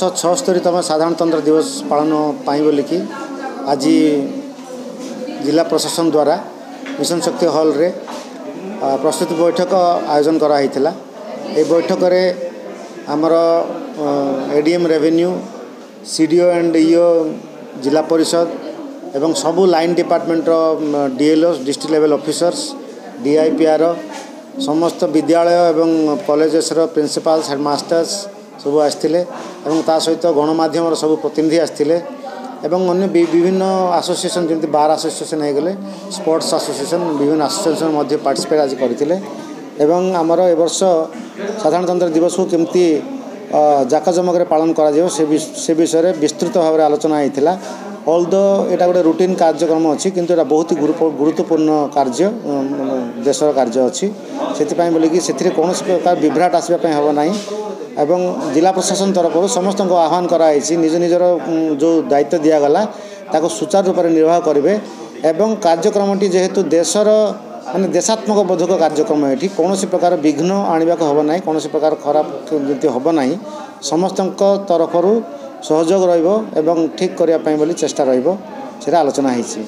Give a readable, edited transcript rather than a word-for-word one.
176तम साधारणतंत्र दिवस पालन पाई बोलिकी आज जिला प्रशासन द्वारा मिशन शक्ति हॉल रे प्रस्तुति बैठक आयोजन कराई। ये बैठक रे आमर ADM revenue CDO and EO Zilla Parishad एवं सबू line department DLO district level officers DIPR समस्त विद्यालय एवं कॉलेजेस प्रिंसिपल्स हेडमास्टर्स सब आसते सहित गणमाध्यम सब प्रतिनिधि आसते अन्य विभिन्न एसोसिएशन जमी बार एसोसिएशन हो गले स्पोर्ट्स एसोसिएशन विभिन्न एसोसिएशन पार्टिसिपेट आज करते आमर ए वर्ष साधारणतंत्र दिवस को केमती जाकजमक पालन करा से विषय में विस्तृत भाव में आलोचना होता। ऑल्दो एटा गोटे रूटीन कार्यक्रम अच्छी किंतु एटा बहुत ही गुरुत्वपूर्ण कार्य देशर कार्य अच्छी से बोलिकी से कौन प्रकार विभ्राट आसवाई हम ना एवं जिला प्रशासन तरफ समस्त को आह्वान कराई निज निजर जो दायित्व दिगला ताको सुचारू रूप से निर्वाह करेंगे एवं कार्यक्रमटी जेहेतु देशर माने देशात्मक बोधक कार्यक्रम ये कौन प्रकार विघ्न आने को हम ना कौन प्रकार खराब जमी हम ना समस्त तरफ सहयोग रही ठीक करने चेष्टा रही आलोचना होती।